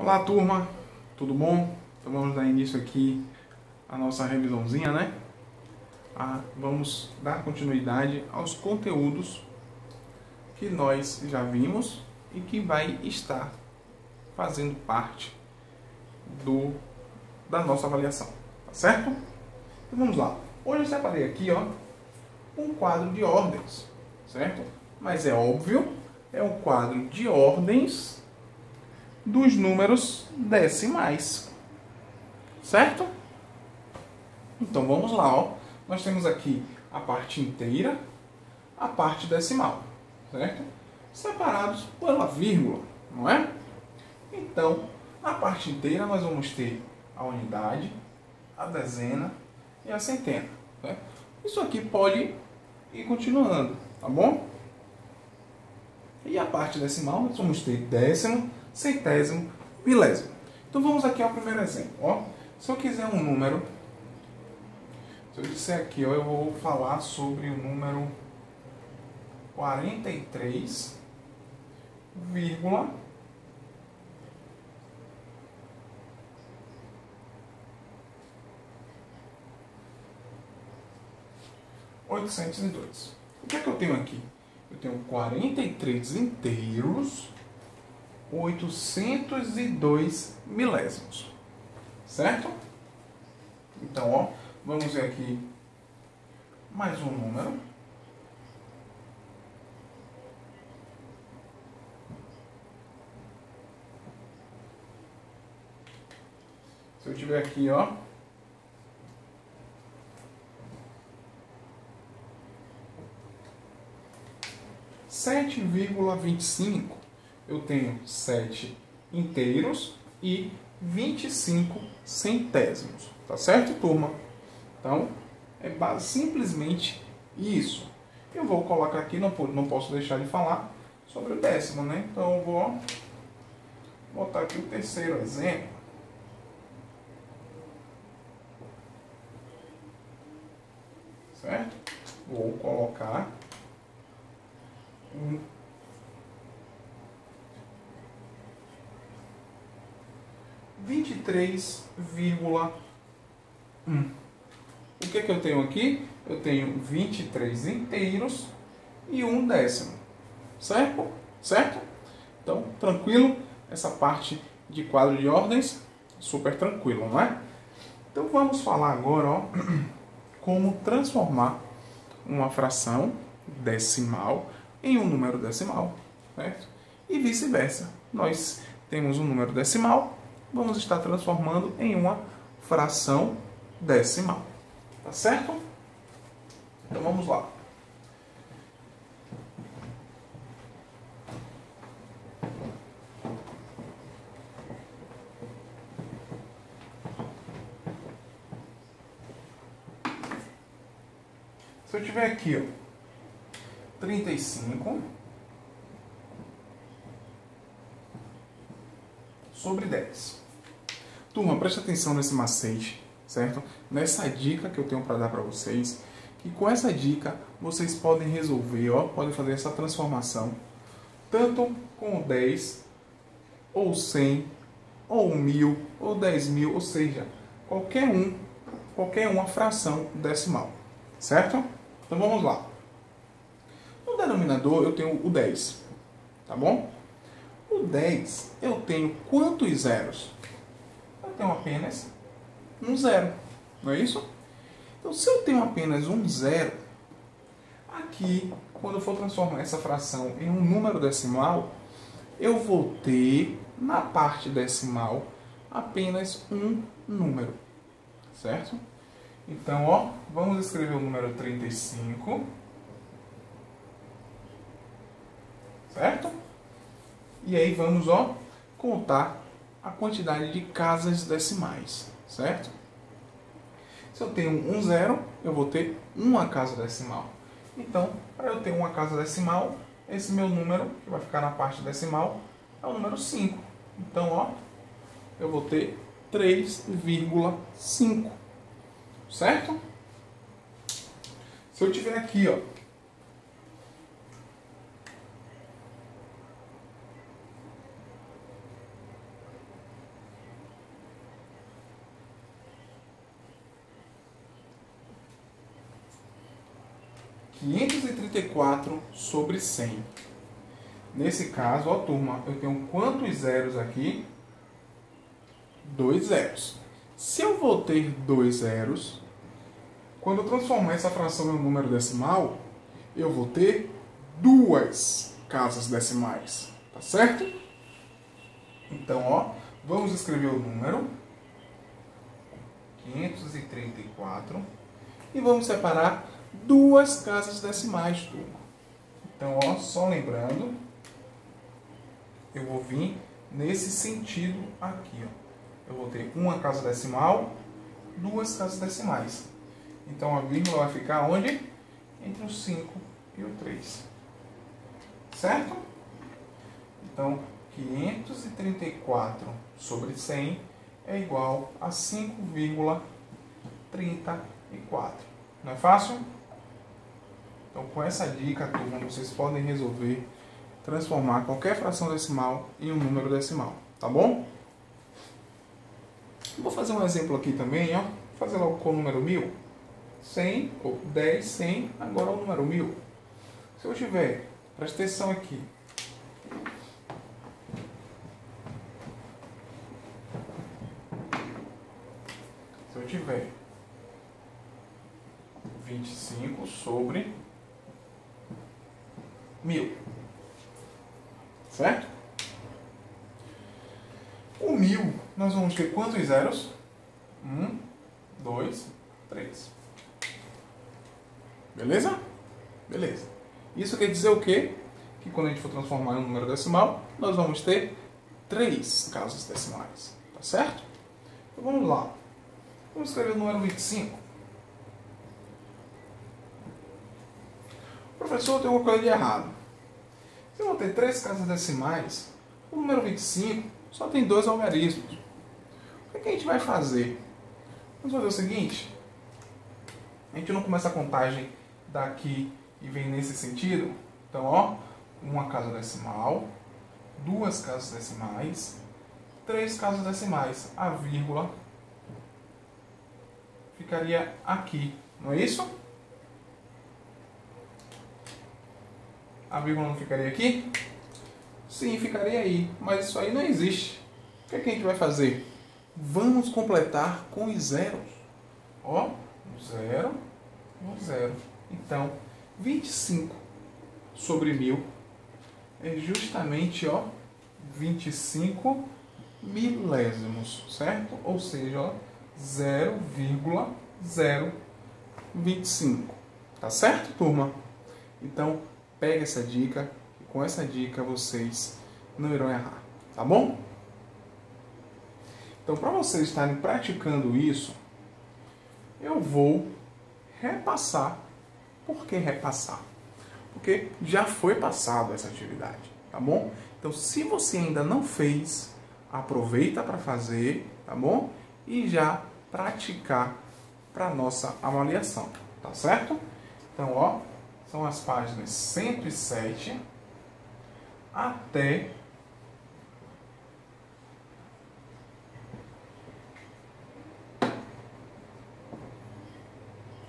Olá, turma, tudo bom? Então vamos dar início aqui à nossa revisãozinha, né? Vamos dar continuidade aos conteúdos que nós já vimos e que vai estar fazendo parte da nossa avaliação, tá certo? Então vamos lá. Hoje eu separei aqui, ó, um quadro de ordens, certo? Mas é óbvio, é um quadro de ordens dos números decimais, certo? Então vamos lá, ó. Nós temos aqui a parte inteira, a parte decimal, certo? Separados pela vírgula, não é? Então, na parte inteira nós vamos ter a unidade, a dezena e a centena, certo? Isso aqui pode ir continuando, tá bom? E a parte decimal nós vamos ter décimo, centésimo, milésimo. Então vamos aqui ao primeiro exemplo. Ó. Se eu quiser um número, se eu disser aqui, ó, eu vou falar sobre o número 43, 802. O que é que eu tenho aqui? Eu tenho 43 inteiros, 802 milésimos, certo? Então, ó, vamos ver aqui mais um número. Se eu tiver aqui, ó, sete vírgula 25, eu tenho 7 inteiros e 25 centésimos. Tá certo, turma? Então, é simplesmente isso. Eu vou colocar aqui, não posso deixar de falar sobre o décimo, né? Então, eu vou botar aqui o terceiro exemplo. Certo? Vou colocar um 23,1. O que eu tenho aqui? Eu tenho 23 inteiros e um décimo. Certo? Certo? Então, tranquilo? Essa parte de quadro de ordens, super tranquilo, não é? Então, vamos falar agora, ó, como transformar uma fração decimal em um número decimal, certo? E vice-versa. Nós temos um número decimal, vamos estar transformando em uma fração decimal. Tá certo? Então vamos lá. Se eu tiver aqui, ó, 35 sobre 10. Turma, preste atenção nesse macete, certo? Nessa dica que eu tenho para dar para vocês, que com essa dica vocês podem resolver, ó, podem fazer essa transformação, tanto com 10, ou 100, ou 1000, ou 10.000, ou seja, qualquer uma fração decimal, certo? Então vamos lá. No denominador eu tenho o 10, tá bom? O 10 eu tenho quantos zeros? Eu tenho apenas um zero, não é isso? Então se eu tenho apenas um zero, aqui, quando eu for transformar essa fração em um número decimal, eu vou ter na parte decimal apenas um número, certo? Então, ó, vamos escrever o número 35, certo? E aí vamos, ó, contar a quantidade de casas decimais, certo? Se eu tenho um zero, eu vou ter uma casa decimal. Então, para eu ter uma casa decimal, esse meu número, que vai ficar na parte decimal, é o número 5. Então, ó, eu vou ter 3,5. Certo? Se eu tiver aqui, ó, 534 sobre 100. Nesse caso, ó turma, eu tenho quantos zeros aqui? 2 zeros. Se eu vou ter 2 zeros, quando eu transformar essa fração em um número decimal, eu vou ter 2 casas decimais, tá certo? Então, ó, vamos escrever o número 534 e vamos separar 2 casas decimais, turma. Então, ó, só lembrando, eu vou vir nesse sentido aqui, ó. Eu vou ter uma casa decimal, 2 casas decimais. Então, a vírgula vai ficar onde? Entre o 5 e o 3. Certo? Então, 534 sobre 100 é igual a 5,34. Não é fácil? Então, com essa dica, turma, vocês podem resolver transformar qualquer fração decimal em um número decimal. Tá bom? Vou fazer um exemplo aqui também, ó. Vou fazer logo com o número 1000. 100, ou 10, 100, agora o número 1000. Se eu tiver, presta atenção aqui. Se eu tiver 25 sobre 1000. Certo? O 1000, nós vamos ter quantos zeros? 1, 2, 3. Beleza? Beleza. Isso quer dizer o quê? Que quando a gente for transformar em um número decimal, nós vamos ter 3 casas decimais. Tá certo? Então vamos lá. Vamos escrever o número 25. Professor, tem alguma coisa de errado. Se eu vou ter 3 casas decimais, o número 25 só tem 2 algarismos. O que a gente vai fazer? Vamos fazer o seguinte. A gente não começa a contagem daqui e vem nesse sentido. Então, ó, uma casa decimal, 2 casas decimais, 3 casas decimais. A vírgula ficaria aqui, não é isso? A vírgula não ficaria aqui? Sim, ficaria aí, mas isso aí não existe. O que a gente vai fazer? Vamos completar com os zeros. Ó, 0, 0. Então, 25 sobre 1000 é justamente, ó, 25 milésimos, certo? Ou seja, ó, 0,025. Tá certo, turma? Então, pega essa dica e com essa dica vocês não irão errar, tá bom? Então, para vocês estarem praticando isso, eu vou repassar. Por que repassar? Porque já foi passado essa atividade, tá bom? Então, se você ainda não fez, aproveita para fazer, tá bom? E já praticar para nossa avaliação, tá certo? Então, ó, são as páginas 107 até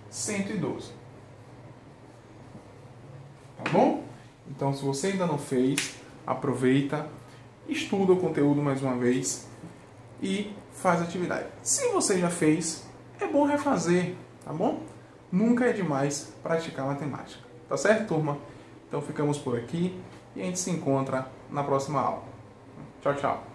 112. Tá bom? Então, se você ainda não fez, aproveita, estuda o conteúdo mais uma vez e faz a atividade. Se você já fez, é bom refazer, tá bom? Nunca é demais praticar matemática. Tá certo, turma? Então, ficamos por aqui e a gente se encontra na próxima aula. Tchau, tchau.